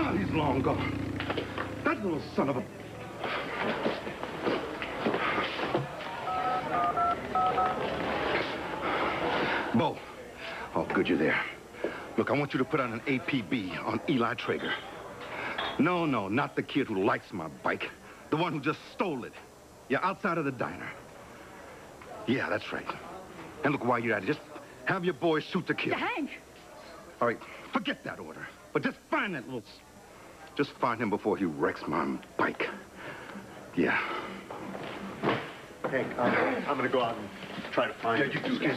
Oh, he's long gone. That little son of a... Bo. Oh, good, you're there. Look, I want you to put out an APB on Eli Traeger. No, not the kid who likes my bike. The one who just stole it. Yeah, outside of the diner. Yeah, that's right. And look, while you're at it, just have your boys shoot the kid. Hank! All right, forget that order. But just find that little... Just find him before he wrecks my bike. Yeah. Hank, I'm gonna go out and try to find him. Yeah, you do this.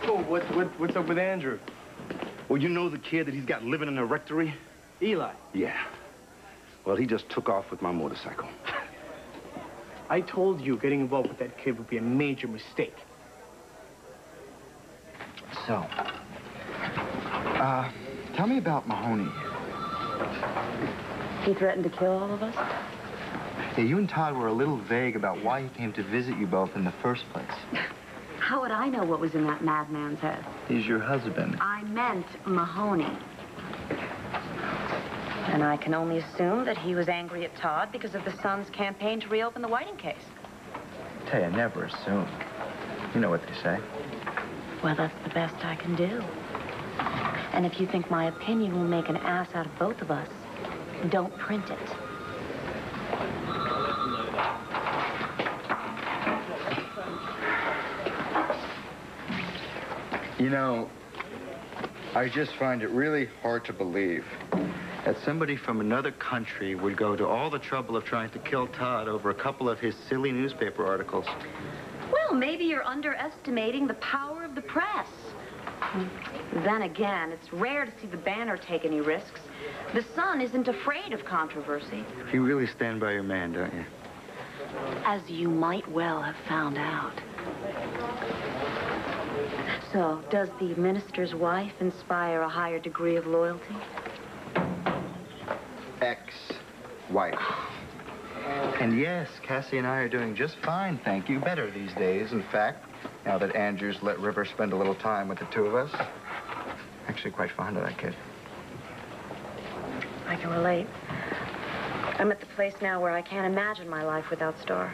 Oh, what's up with Andrew? Well, you know the kid that he's got living in the rectory? Eli. Yeah. Well, he just took off with my motorcycle. I told you getting involved with that kid would be a major mistake. So, tell me about Mahoney. He threatened to kill all of us? Yeah, you and Todd were a little vague about why he came to visit you both in the first place. How would I know what was in that madman's head? He's your husband. I meant Mahoney. And I can only assume that he was angry at Todd because of the son's campaign to reopen the Whiting case. Taya, never assume. You know what they say. Well, that's the best I can do. And if you think my opinion will make an ass out of both of us, don't print it. You know, I just find it really hard to believe that somebody from another country would go to all the trouble of trying to kill Todd over a couple of his silly newspaper articles. Well, maybe you're underestimating the power of the press. Then again, it's rare to see the Banner take any risks. The Sun isn't afraid of controversy. You really stand by your man, don't you? As you might well have found out. So, does the minister's wife inspire a higher degree of loyalty? Ex-wife. And yes, Cassie and I are doing just fine, thank you. Better these days, in fact, now that Andrew's let River spend a little time with the two of us. Actually quite fond of that kid. I can relate. I'm at the place now where I can't imagine my life without Star.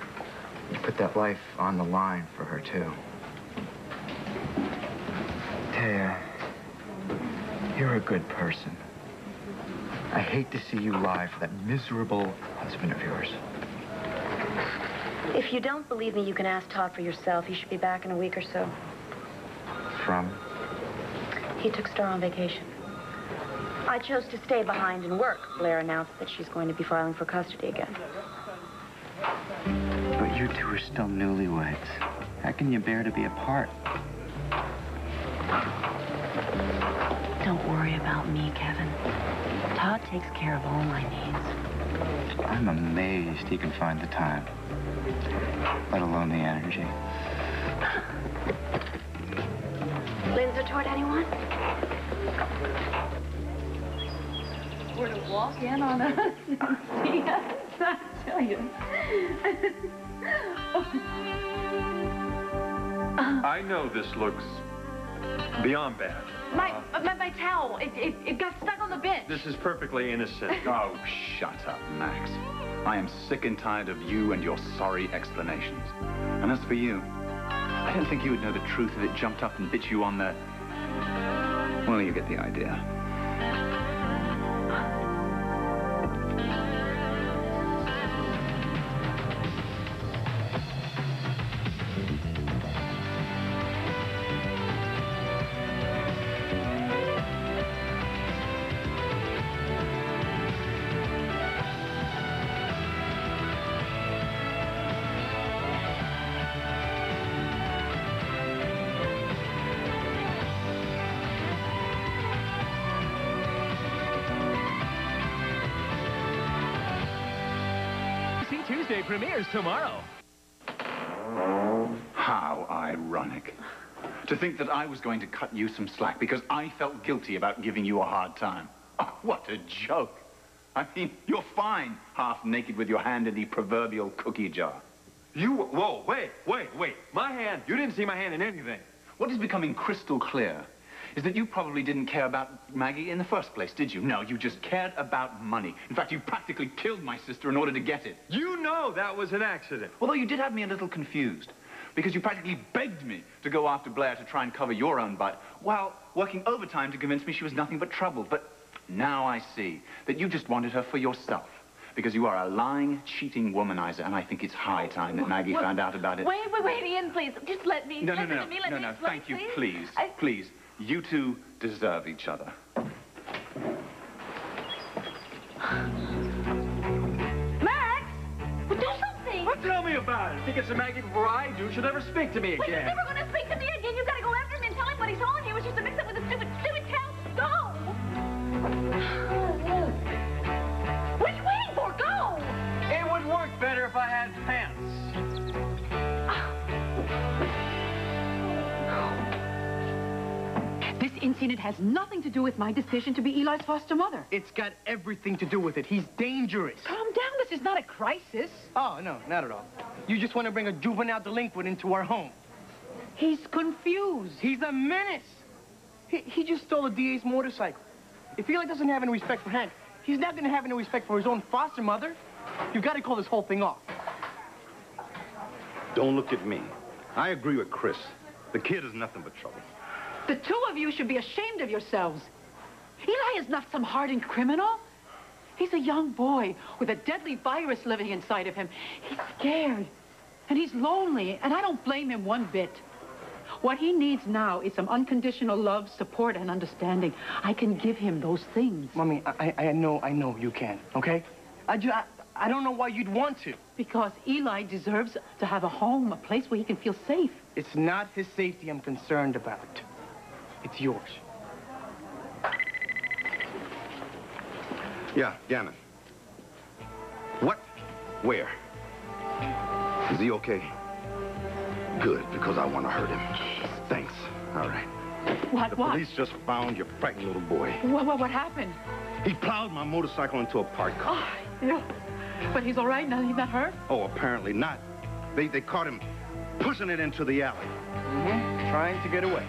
You put that life on the line for her, too. Taya, you're a good person. I hate to see you lie for that miserable husband of yours. If you don't believe me, you can ask Todd for yourself. He should be back in a week or so. From? He took Star on vacation. I chose to stay behind and work. Blair announced that she's going to be filing for custody again. But you two are still newlyweds. How can you bear to be apart? Don't worry about me, Kevin. Todd takes care of all my needs. I'm amazed he can find the time, let alone the energy. Linda toward anyone? Were to walk in on us and see us, I tell you. I know this looks beyond bad. My towel, it got stuck on the bench. This is perfectly innocent. Oh, shut up, Max. I am sick and tired of you and your sorry explanations. And as for you, I don't think you would know the truth if it jumped up and bit you on the... Well, you get the idea. Tuesday premieres tomorrow. How ironic. To think that I was going to cut you some slack because I felt guilty about giving you a hard time. Oh, what a joke. I mean, you're fine, half naked with your hand in the proverbial cookie jar. Whoa, wait. My hand, you didn't see my hand in anything. What is becoming crystal clear is that you probably didn't care about Maggie in the first place, did you? No, you just cared about money. In fact, you practically killed my sister in order to get it. You know that was an accident. Although you did have me a little confused, because you practically begged me to go after Blair to try and cover your own butt, while working overtime to convince me she was nothing but trouble. But now I see that you just wanted her for yourself, because you are a lying, cheating womanizer, and I think it's high time that Maggie found out about it. Wait, Ian, please. Just let me. No, listen to me. Let me explain, thank you, please. please. You two deserve each other. Max! Well, do something! Well, tell me about it. If he gets to Maggie before I do, she'll never speak to me Well, he's again. never going to speak to me again. You've got to go after him and tell him what he's on here was just a mix-up with a stupid cow. Go! What are you waiting for? Go! It would work better if I had pants. This incident has nothing to do with my decision to be Eli's foster mother. It's got everything to do with it. He's dangerous. Calm down. This is not a crisis. Oh, no, not at all. You just want to bring a juvenile delinquent into our home. He's confused. He's a menace. He just stole a DA's motorcycle. If Eli doesn't have any respect for Hank, he's not going to have any respect for his own foster mother. You've got to call this whole thing off. Don't look at me. I agree with Chris. The kid is nothing but trouble. The two of you should be ashamed of yourselves. Eli is not some hardened criminal. He's a young boy with a deadly virus living inside of him. He's scared, and he's lonely, and I don't blame him one bit. What he needs now is some unconditional love, support, and understanding. I can give him those things. Mommy, I know you can, okay? I don't know why you'd want to. Because Eli deserves to have a home, a place where he can feel safe. It's not his safety I'm concerned about. It's yours. Yeah, Gannon. What? Where? Is he okay? Good, because I want to hurt him. Thanks. All right. What? The police just found your frightened little boy. What happened? He plowed my motorcycle into a parked car. Oh, yeah. But he's all right now? He's not hurt? Oh, apparently not. They caught him pushing it into the alley. Mm-hmm. Trying to get away.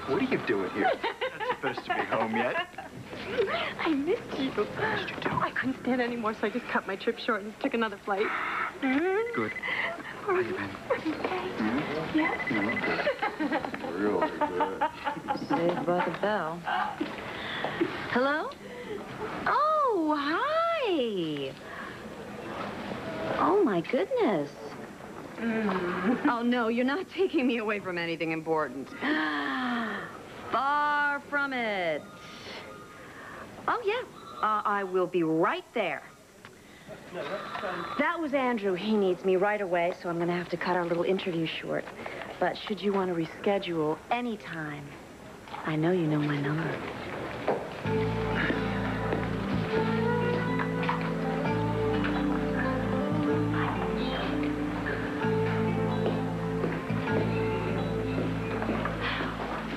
What are you doing here? Not supposed to be home yet. I missed you. Missed you too. I couldn't stand anymore, so I just cut my trip short and took another flight. Good. How you been? Yeah. Really good. Saved by the bell. Hello? Oh, hi. Oh, my goodness. Oh, no, you're not taking me away from anything important. Far from it. Oh, yeah. I will be right there. That was Andrew. He needs me right away, so I'm going to have to cut our little interview short. But should you want to reschedule anytime, I know you know my number.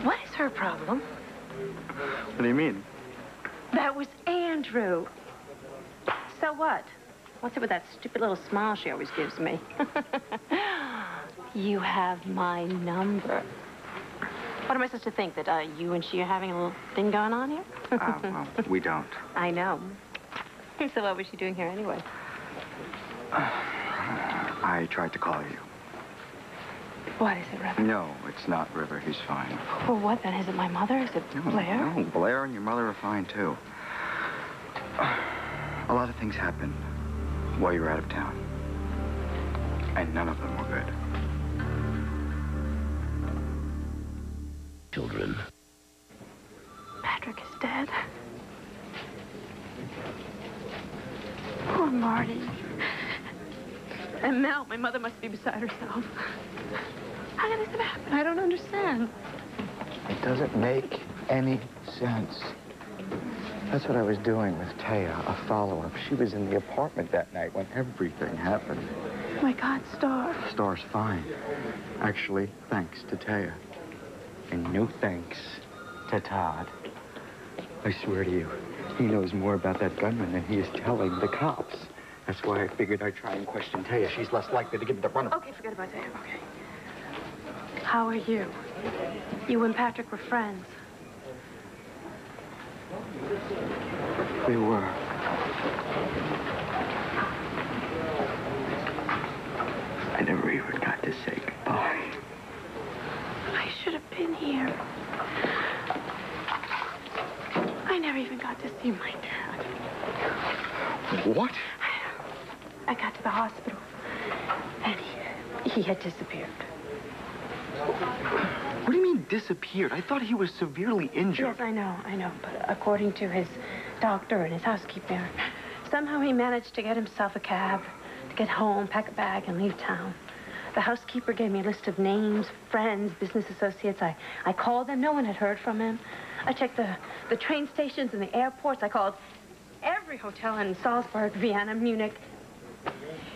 What is her problem? What do you mean? That was Andrew. So what? What's it with that stupid little smile she always gives me? You have my number. What am I supposed to think, that you and she are having a little thing going on here? Well, we don't. I know. So what was she doing here anyway? I tried to call you. What is it, River? No, it's not River. He's fine. Well, what then? Is it my mother? Is it Blair? No, Blair and your mother are fine, too. A lot of things happened while you were out of town. And none of them were good. Children. Patrick is dead. Poor Marty. And Mel, my mother must be beside herself. How did this have happened? I don't understand. It doesn't make any sense. That's what I was doing with Taya, a follow-up. She was in the apartment that night when everything happened. Oh my God, Star. Star's fine. Actually, thanks to Taya. And no thanks to Todd. I swear to you, he knows more about that gunman than he is telling the cops. That's why I figured I'd try and question Taya. She's less likely to give the run. Okay, forget about that. Okay. How are you? You and Patrick were friends. We were. I never even got to say goodbye. I should have been here. I never even got to see my dad. What? I got to the hospital, and he had disappeared. What do you mean disappeared? I thought he was severely injured. Yes, I know. But according to his doctor and his housekeeper, somehow he managed to get himself a cab to get home, pack a bag, and leave town. The housekeeper gave me a list of names, friends, business associates. I called them. No one had heard from him. I checked the train stations and the airports. I called every hotel in Salzburg, Vienna, Munich.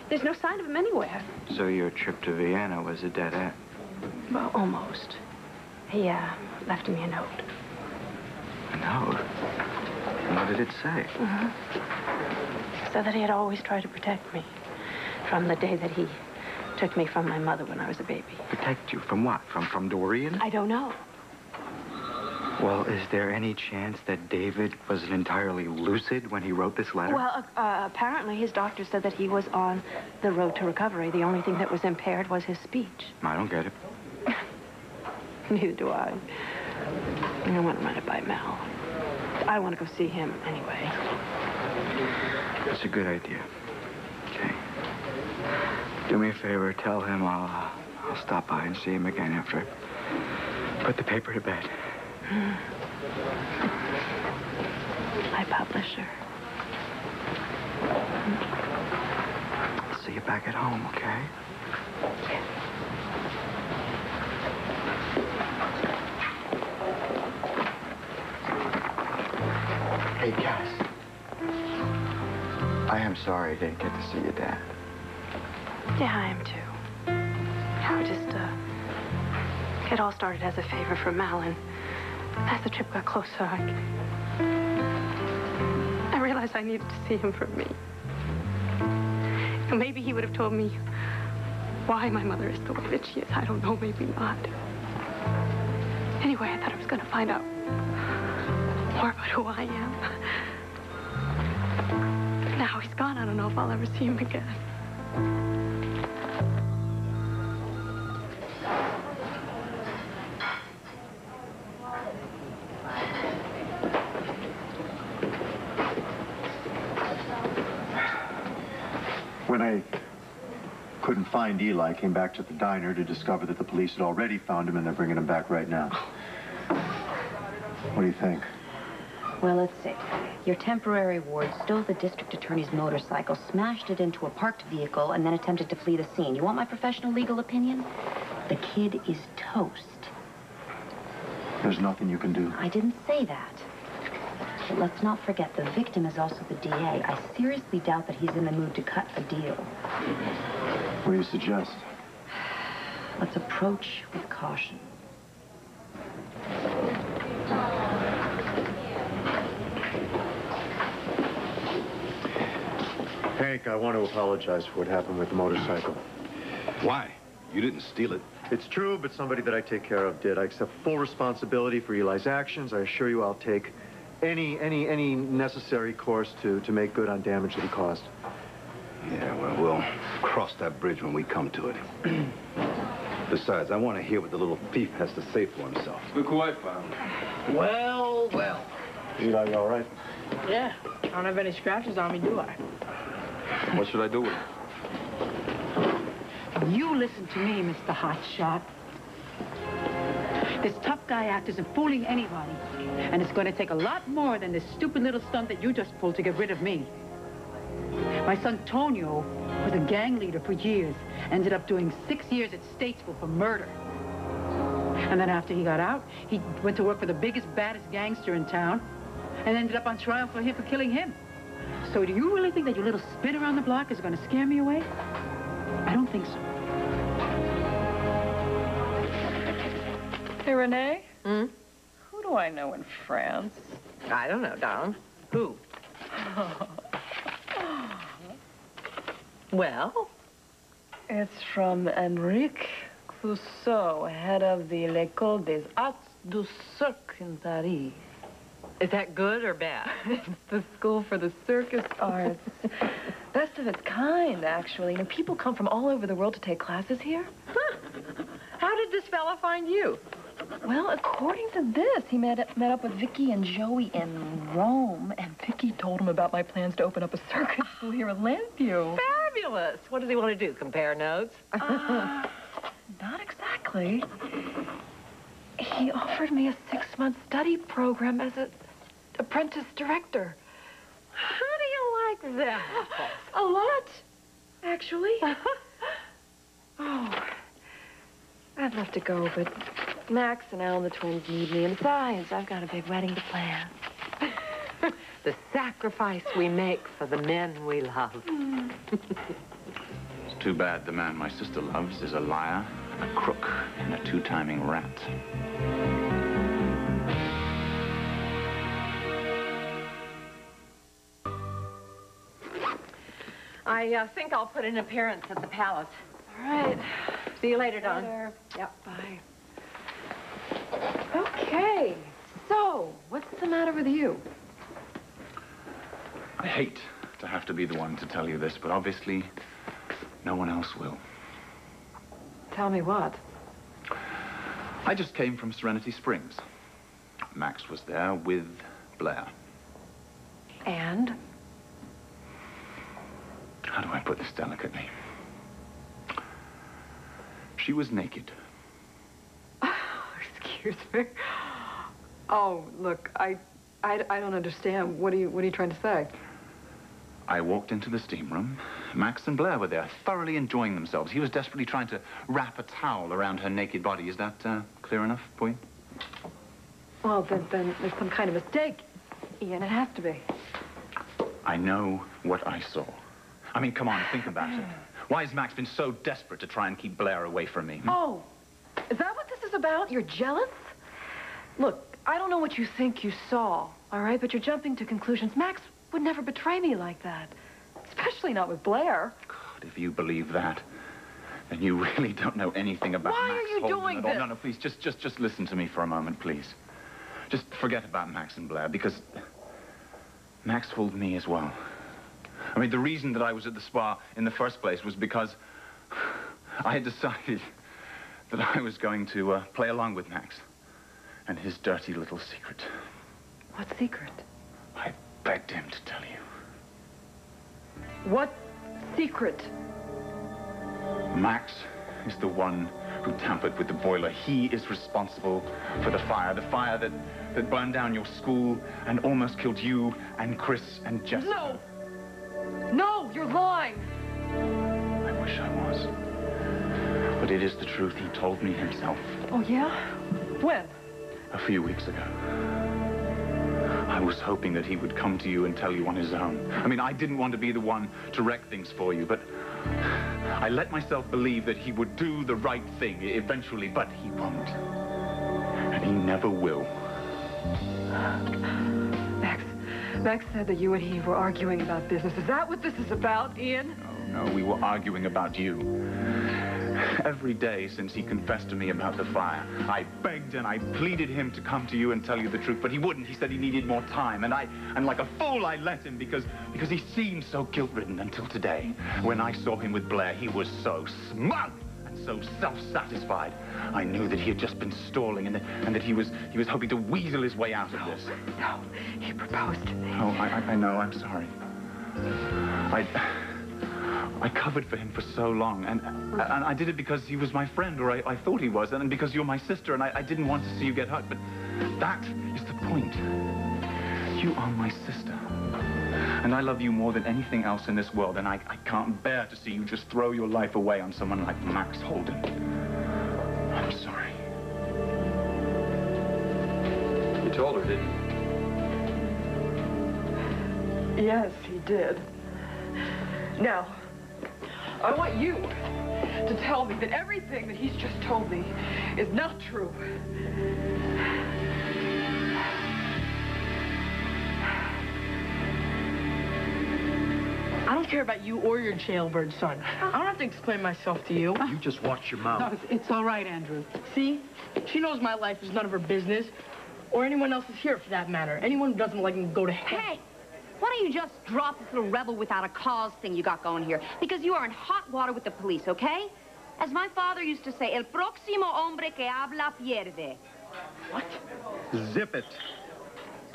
There's no sign of him anywhere. So your trip to Vienna was a dead end? Well, almost. He left me a note. A note? And what did it say? So that he had always tried to protect me from the day that he took me from my mother when I was a baby. Protect you from what? From Dorian? I don't know. Well, is there any chance that David wasn't entirely lucid when he wrote this letter? Well, apparently his doctor said that he was on the road to recovery. The only thing that was impaired was his speech. I don't get it. Neither do I. I want to run it by Mel. I want to go see him anyway. That's a good idea. Okay. Do me a favor, tell him I'll stop by and see him again after I put the paper to bed. My publisher. See you back at home, okay? Hey, Cass. I am sorry I didn't get to see your dad. Yeah, I am too. It all started as a favor from Mal, and as the trip got closer, I realized I needed to see him for me. And maybe he would have told me why my mother is the way that she is. I don't know, maybe not. Anyway, I thought I was going to find out more about who I am. Now he's gone. I don't know if I'll ever see him again. When I couldn't find Eli, I came back to the diner to discover that the police had already found him and they're bringing him back right now. What do you think? Well, let's see. Your temporary ward stole the district attorney's motorcycle, smashed it into a parked vehicle, and then attempted to flee the scene. You want my professional legal opinion? The kid is toast. There's nothing you can do. I didn't say that. But let's not forget, the victim is also the DA. I seriously doubt that he's in the mood to cut a deal. What do you suggest? Let's approach with caution. Hank, I want to apologize for what happened with the motorcycle. Why? You didn't steal it. It's true, but somebody that I take care of did. I accept full responsibility for Eli's actions. I assure you I'll take any necessary course to make good on damage that he caused. Yeah, well, we'll cross that bridge when we come to it. Besides, I want to hear what the little thief has to say for himself. Look who I found. Well. Eli, you all right? Yeah. I don't have any scratches on me, do I? What should I do with it? You listen to me, Mr. Hotshot. This tough guy act isn't fooling anybody. And it's going to take a lot more than this stupid little stunt that you just pulled to get rid of me. My son, Tonio, was a gang leader for years. Ended up doing 6 years at Statesville for murder. And then after he got out, he went to work for the biggest, baddest gangster in town and ended up on trial for killing him. So do you really think that your little spin around the block is going to scare me away? I don't think so. Hey, Renee? Hmm? Who do I know in France? I don't know, darling. Who? Well? It's from Enrique Rousseau, head of the L'École des Arts du Cirque in Paris. Is that good or bad? It's the school for the circus arts. Best of its kind, actually. You know, people come from all over the world to take classes here. Huh. How did this fella find you? Well, according to this, he met up with Vicky and Joey in Rome, and Vicky told him about my plans to open up a circus school here in Landview. Fabulous. What does he want to do, compare notes? Not exactly. He offered me a 6-month study program as an apprentice director. How do you like that? A lot, actually. Oh, I'd love to go, but Max and Alan, the twins, need me. And besides, I've got a big wedding to plan. The sacrifice we make for the men we love. It's too bad the man my sister loves is a liar, a crook, and a two-timing rat. I think I'll put an appearance at the palace. All right. See you later, Dawn. Later. Yep. Bye. Okay, so what's the matter with you? I hate to have to be the one to tell you this, but obviously no one else will. Tell me what? I just came from Serenity Springs. Max was there with Blair. And? How do I put this delicately? She was naked. Excuse me. Oh, look, I don't understand. What are you trying to say? I walked into the steam room. Max and Blair were there, thoroughly enjoying themselves. He was desperately trying to wrap a towel around her naked body. Is that clear enough for you? Well, then there's some kind of mistake, Ian. It has to be. I know what I saw. I mean, come on, think about it. Why has Max been so desperate to try and keep Blair away from me? Oh, is that what this is about? You're jealous? Look, I don't know what you think you saw, all right? But you're jumping to conclusions. Max would never betray me like that. Especially not with Blair. God, if you believe that, then you really don't know anything about Why Max are you Holden doing at all. this? No, please, just listen to me for a moment, please. Just forget about Max and Blair, because Max fooled me as well. I mean, the reason that I was at the spa in the first place was because I had decided that I was going to play along with Max and his dirty little secret. What secret? I begged him to tell you. What secret? Max is the one who tampered with the boiler. He is responsible for the fire that burned down your school and almost killed you and Chris and Jessica. No! No, you're lying! I wish I was. But it is the truth. He told me himself. Oh, yeah? When? A few weeks ago. I was hoping that he would come to you and tell you on his own. I mean, I didn't want to be the one to wreck things for you, but I let myself believe that he would do the right thing eventually, but he won't. And he never will. Max said that you and he were arguing about business. Is that what this is about, Ian? No, we were arguing about you. Every day since he confessed to me about the fire, I begged and I pleaded him to come to you and tell you the truth, but he wouldn't. He said he needed more time, and like a fool, I let him because he seemed so guilt-ridden until today. When I saw him with Blair, he was so smug and so self-satisfied. I knew that he had just been stalling and that he was hoping to weasel his way out of this. No, he proposed to me. Oh, I know, I'm sorry. I covered for him for so long, and I did it because he was my friend, or I thought he was, and because you're my sister, and I didn't want to see you get hurt, but that is the point. You are my sister, and I love you more than anything else in this world, and I can't bear to see you just throw your life away on someone like Max Holden. I'm sorry. You told her, didn't you? Yes, he did. Now, I want you to tell me that everything that he's just told me is not true. I don't care about you or your jailbird son. I don't have to explain myself to you. You just watch your mouth. No, it's all right, Andrew. See? She knows my life is none of her business. Or anyone else's here, for that matter. Anyone who doesn't like him go to hell. Hey, why don't you just drop this little rebel without a cause thing you got going here? Because you are in hot water with the police, okay? As my father used to say, el próximo hombre que habla pierde. What? Zip it.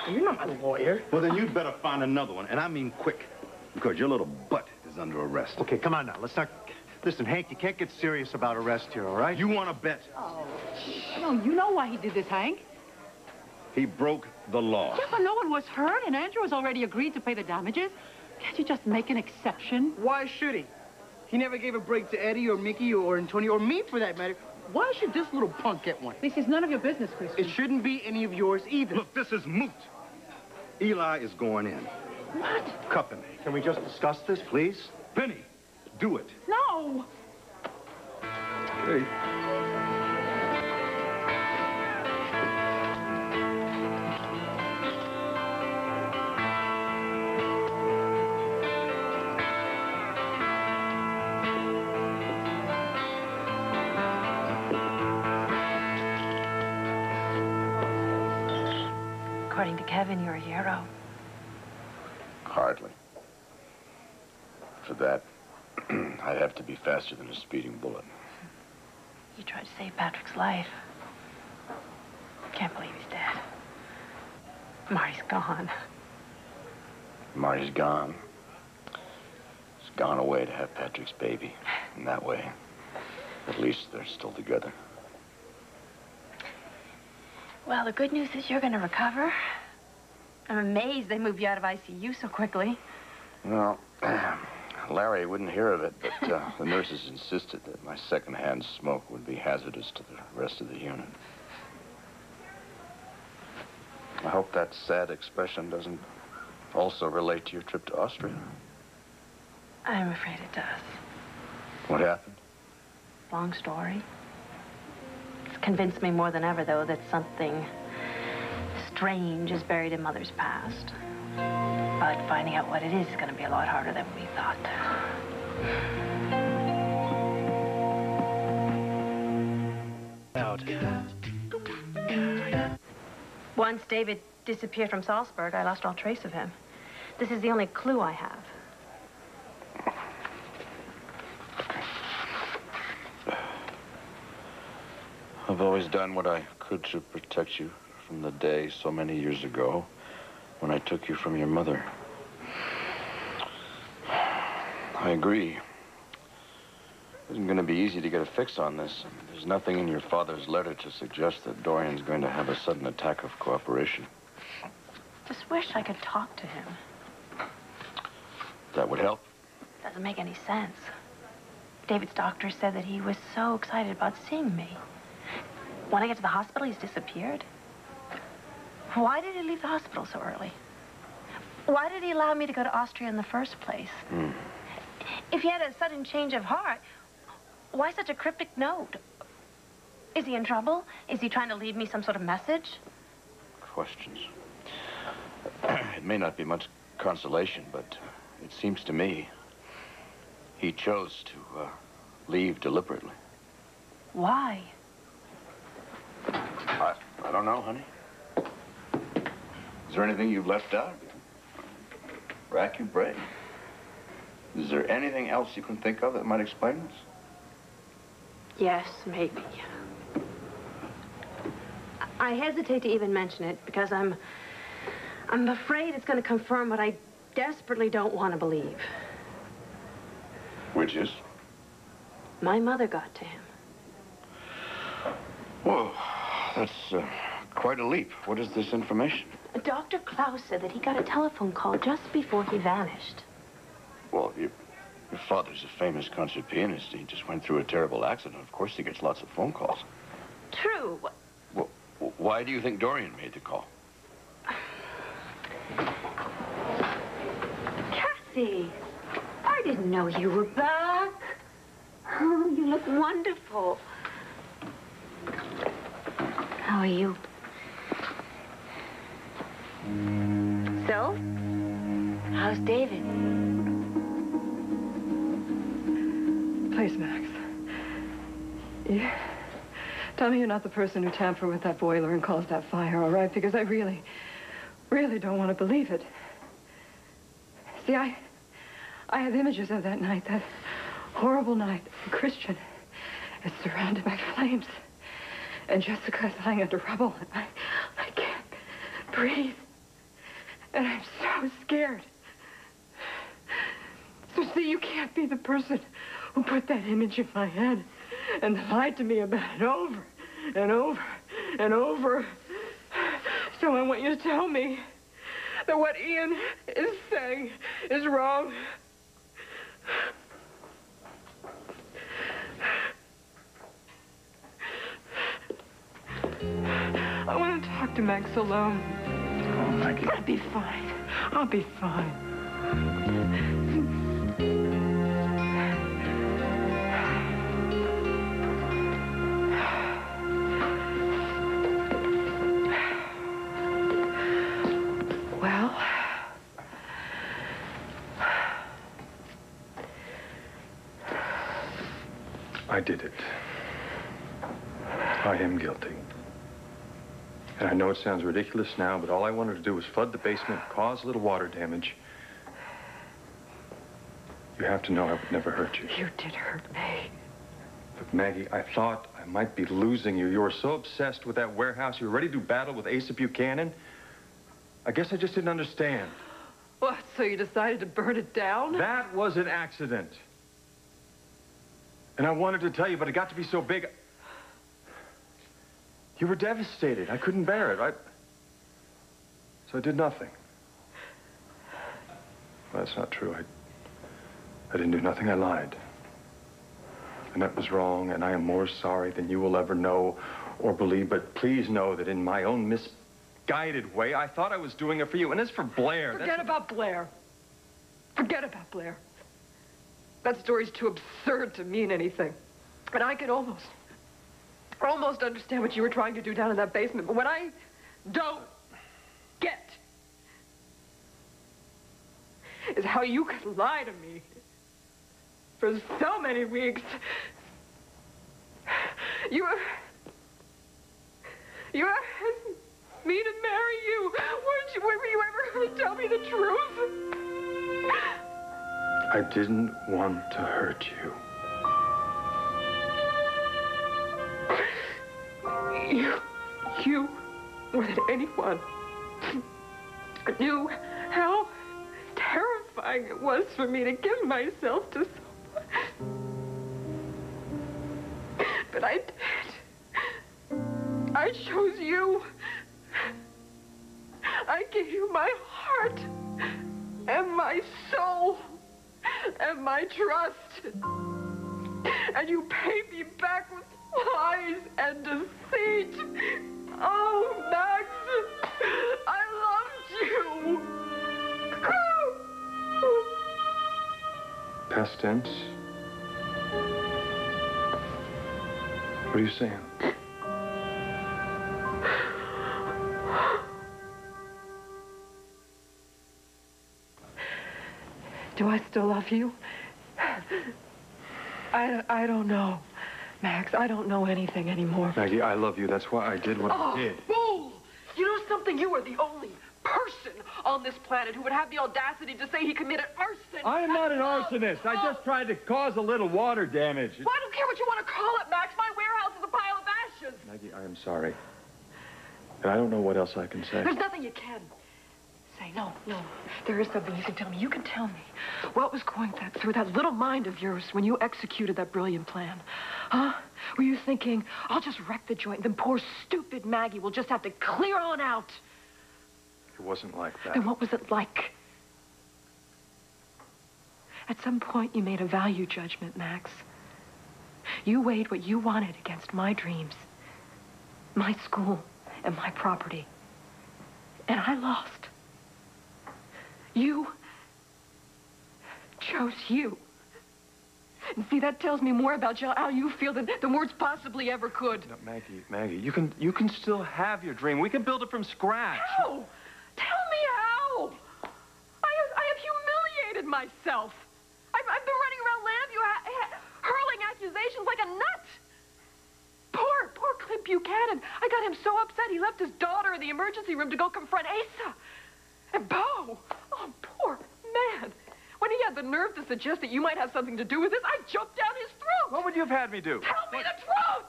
You're not my lawyer. Well, then you'd better find another one, and I mean quick, because your little butt is under arrest. Okay, come on now. Let's not... Listen, Hank, you can't get serious about arrest here, all right? You want to bet? Oh, no, you know why he did this, Hank. He broke the law. Yeah, but no one was hurt, and Andrew has already agreed to pay the damages. Can't you just make an exception? Why should he? He never gave a break to Eddie or Mickey or Antonio or me, for that matter. Why should this little punk get one? This is none of your business, Christian. It shouldn't be any of yours either. Look, this is moot. Eli is going in. What? Cuff him. Can we just discuss this, please? Penny, do it. No! Hey. According to Kevin, you're a hero. Hardly. For that, I'd have to be faster than a speeding bullet. You tried to save Patrick's life. Can't believe he's dead. Marty's gone. Marty's gone. He's gone away to have Patrick's baby. And that way, at least they're still together. Well, the good news is you're going to recover. I'm amazed they moved you out of ICU so quickly. Well, Larry wouldn't hear of it, but the nurses insisted that my secondhand smoke would be hazardous to the rest of the unit. I hope that sad expression doesn't also relate to your trip to Austria. I'm afraid it does. What happened? Long story. It's convinced me more than ever, though, that something strange is buried in Mother's past. But finding out what it is going to be a lot harder than we thought. Once David disappeared from Salzburg, I lost all trace of him. This is the only clue I have. I've always done what I could to protect you from the day so many years ago when I took you from your mother. I agree. It isn't going to be easy to get a fix on this. There's nothing in your father's letter to suggest that Dorian's going to have a sudden attack of cooperation. Just wish I could talk to him. That would help. Doesn't make any sense. David's doctor said that he was so excited about seeing me. When I get to the hospital, he's disappeared. Why did he leave the hospital so early? Why did he allow me to go to Austria in the first place? If he had a sudden change of heart, why such a cryptic note? Is he in trouble? Is he trying to leave me some sort of message? Questions. It may not be much consolation, but it seems to me he chose to leave deliberately. Why? I don't know, honey. Is there anything you've left out? Rack your brain. Is there anything else you can think of that might explain this? Yes, maybe. I hesitate to even mention it because I'm afraid it's going to confirm what I desperately don't want to believe. Which is? My mother got to him. Whoa, that's quite a leap. What is this information? Dr. Klaus said that he got a telephone call just before he vanished. Well, your father's a famous concert pianist. He just went through a terrible accident. Of course he gets lots of phone calls. True. Well, why do you think Dorian made the call? Cassie, I didn't know you were back. Oh, you look wonderful. How are you? So, how's David? Maggie, tell me you're not the person who tampered with that boiler and caused that fire, all right? Because I really don't want to believe it. See, I have images of that night, that horrible night. Christian is surrounded by flames. And Jessica's lying under rubble. And I can't breathe. And I'm so scared. So see, you can't be the person who put that image in my head and lied to me about it over and over and over. So I want you to tell me that what Ian is saying is wrong. I want to talk to Max alone. Oh, Maggie. I'll be fine. I'll be fine. Well, I did it. I am guilty. And I know it sounds ridiculous now, but all I wanted to do was flood the basement, cause a little water damage. You have to know I would never hurt you. You did hurt me. Look, Maggie, I thought I might be losing you. You were so obsessed with that warehouse. You were ready to do battle with Asa Buchanan. I guess I just didn't understand. What, so you decided to burn it down? That was an accident. And I wanted to tell you, but it got to be so big. You were devastated. I couldn't bear it. So I did nothing. Well, that's not true. I didn't do nothing. I lied. And that was wrong, and I am more sorry than you will ever know or believe. But please know that in my own misguided way, I thought I was doing it for you. And as for Blair... Forget about Blair. Forget about Blair. That story's too absurd to mean anything. And I could almost understand what you were trying to do down in that basement. But what I don't get is how you could lie to me for so many weeks. You asked me to marry you. Were you ever going to tell me the truth? I didn't want to hurt you. You, more than anyone, knew how terrifying it was for me to give myself to someone. But I did. I chose you. I gave you my heart and my soul and my trust. And you paid me back with lies and deceit. Oh, Max, I loved you. Past tense? What are you saying? Do I still love you? I don't know, Max. I don't know anything anymore. Maggie, I love you. That's why I did what I did. Fool! You know something? You are the only person on this planet who would have the audacity to say he committed arson. I am not an arsonist. I just tried to cause a little water damage. Well, I don't care what you want to call it, Max. My warehouse is a pile of ashes. Maggie, I am sorry. And I don't know what else I can say. There's nothing you can say. No. There is something you can tell me. You can tell me what was going through that little mind of yours when you executed that brilliant plan. Huh? Were you thinking, I'll just wreck the joint, then poor stupid Maggie will just have to clear on out? It wasn't like that. Then what was it like? At some point, you made a value judgment, Max. You weighed what you wanted against my dreams, my school, and my property. And I lost. You chose you. And see, that tells me more about how you feel than words possibly ever could. No, Maggie, you can still have your dream. We can build it from scratch. How? Tell me how. I have humiliated myself. I've been running around Lambview hurling accusations like a nut. Buchanan. I got him so upset he left his daughter in the emergency room to go confront Asa. And Bo, oh, poor man. When he had the nerve to suggest that you might have something to do with this, I jumped down his throat. What would you have had me do? Tell me the truth!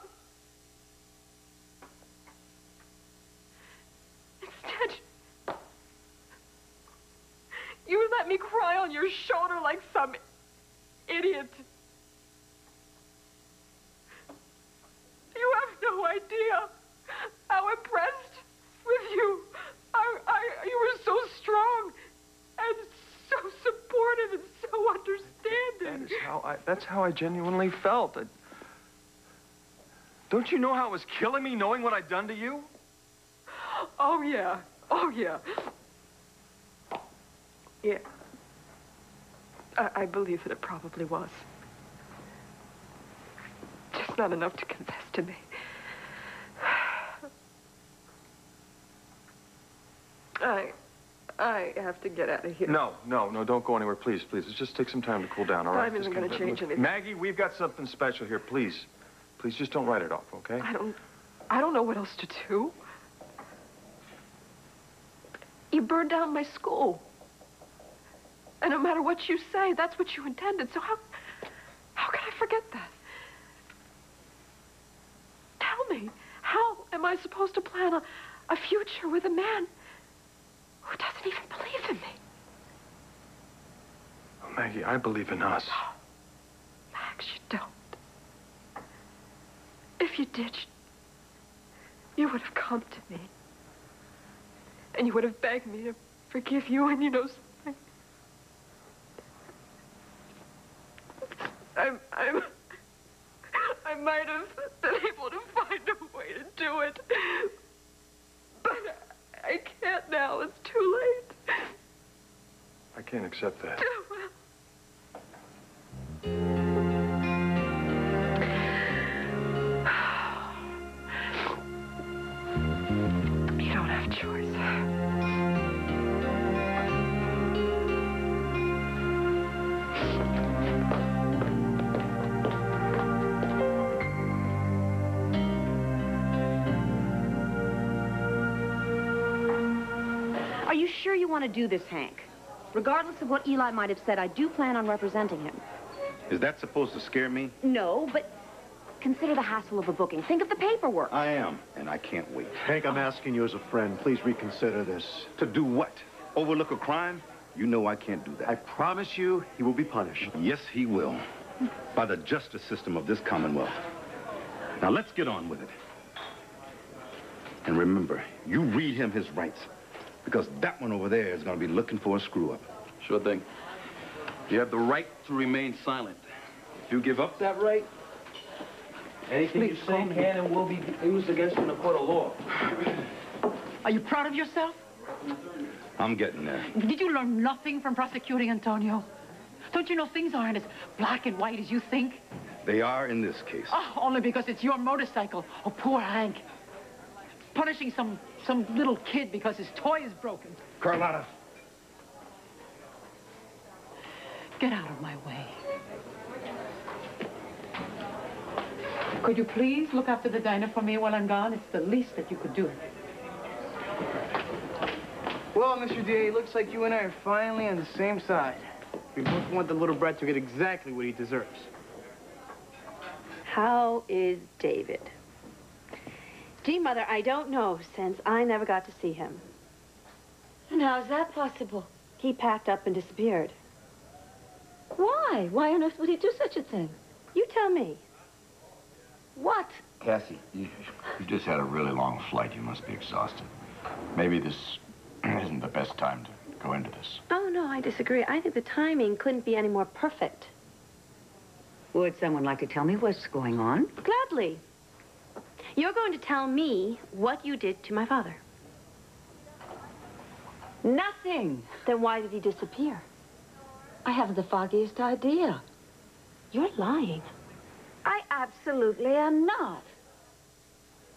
Instead, you let me cry on your shoulder like some idiot. You have no idea how impressed with you. You were so strong and so supportive and so understanding. That's how I genuinely felt. Don't you know how it was killing me knowing what I'd done to you? Oh, yeah. Oh, yeah. Yeah. I believe that it probably was. Just not enough to confess to me. I have to get out of here. No, don't go anywhere, please. Let's just take some time to cool down, all right? Time isn't going to change anything. Maggie, we've got something special here, please. Please, just don't write it off, okay? I don't know what else to do. You burned down my school. And no matter what you say, that's what you intended. So how can I forget that? Tell me, how am I supposed to plan a future with a man who doesn't even believe in me? Oh, Maggie, I believe in us. Max, you don't. If you did, you would have come to me. And you would have begged me to forgive you, and you know something? I might have been able to find a way to do it. But I can't now. It's too late. I can't accept that. You don't have a choice. Are you sure you want to do this, Hank? Regardless of what Eli might have said, I do plan on representing him. Is that supposed to scare me? No, but consider the hassle of a booking. Think of the paperwork. I am, and I can't wait. Hank, I'm asking you as a friend, please reconsider this. To do what? Overlook a crime? You know I can't do that. I promise you, he will be punished. Yes, he will. By the justice system of this Commonwealth. Now, let's get on with it. And remember, you read him his rights. Because that one over there is going to be looking for a screw-up. Sure thing. You have the right to remain silent. If you give up that right, anything you say can and will be used against you in a court of law. Are you proud of yourself? I'm getting there. Did you learn nothing from prosecuting Antonio? Don't you know things aren't as black and white as you think? They are in this case. Oh, only because it's your motorcycle. Oh, poor Hank. Punishing some little kid because his toy is broken. Carlotta. Get out of my way. Could you please look after the diner for me while I'm gone? It's the least that you could do. Well, Mr. DA, it looks like you and I are finally on the same side. We both want the little brat to get exactly what he deserves. How is David? Gee, Mother, I don't know, since I never got to see him. And how's that possible? He packed up and disappeared. Why? Why on earth would he do such a thing? You tell me. What? Cassie, you just had a really long flight. You must be exhausted. Maybe this isn't the best time to go into this. Oh, no, I disagree. I think the timing couldn't be any more perfect. Would someone like to tell me what's going on? Gladly. You're going to tell me what you did to my father. Nothing. Then why did he disappear? I haven't the foggiest idea. You're lying. I absolutely am not.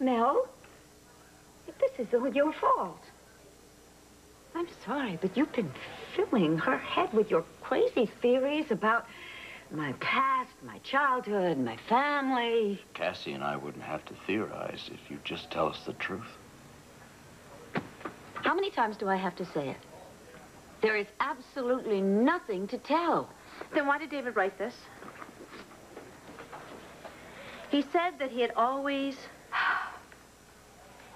Mel, this is all your fault. I'm sorry, but you've been filling her head with your crazy theories about my past, my childhood, my family. Cassie and I wouldn't have to theorize if you just tell us the truth. How many times do I have to say it? There is absolutely nothing to tell. Then why did David write this? He said that he had always...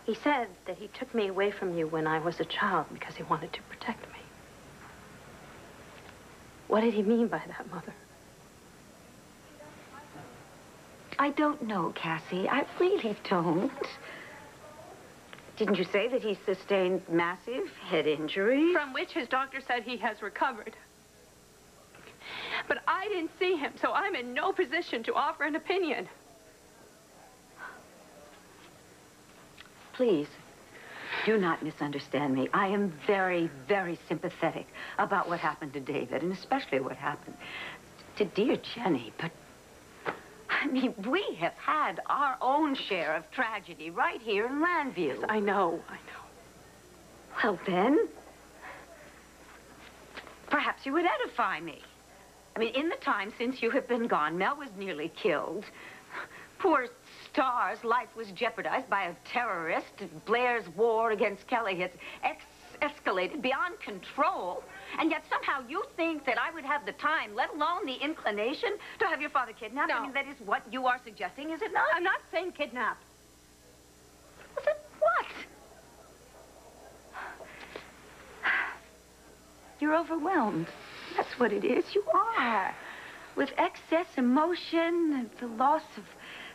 He said that he took me away from you when I was a child because he wanted to protect me. What did he mean by that, Mother? I don't know, Cassie. I really don't. Didn't you say that he sustained massive head injuries? From which his doctor said he has recovered. But I didn't see him, so I'm in no position to offer an opinion. Please, do not misunderstand me. I am very, very sympathetic about what happened to David, and especially what happened to dear Jenny. But, I mean, we have had our own share of tragedy right here in Landview. Yes, I know. Well, then, perhaps you would edify me. I mean, in the time since you have been gone, Mel was nearly killed. Poor Star's life was jeopardized by a terrorist. Blair's war against Kelly has escalated beyond control. And yet somehow you think that I would have the time, let alone the inclination, to have your father kidnapped? No. I mean, that is what you are suggesting, is it not? I'm not saying kidnap. Well, then what? You're overwhelmed. That's what it is. You are. With excess emotion, the loss of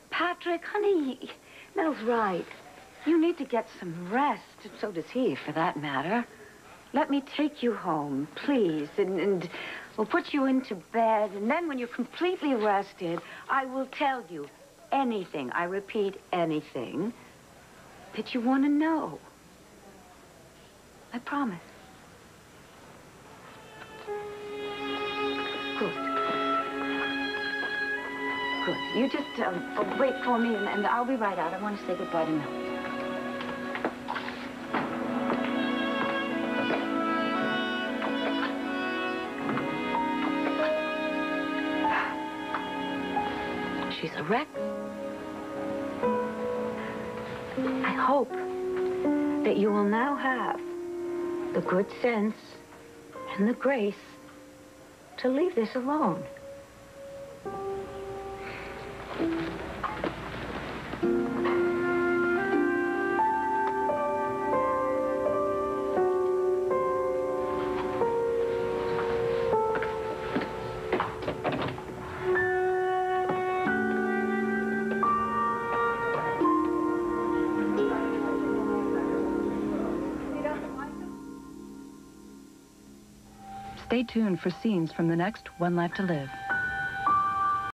Patrick. Honey, Mel's right. You need to get some rest. So does he, for that matter. Let me take you home, please, and we'll put you into bed. And then when you're completely rested, I will tell you anything, I repeat, anything that you want to know. I promise. Good. Good. You just wait for me, and I'll be right out. I want to say goodbye to Mel. She's a wreck. I hope that you will now have the good sense and the grace to leave this alone. Stay tuned for scenes from the next One Life to Live.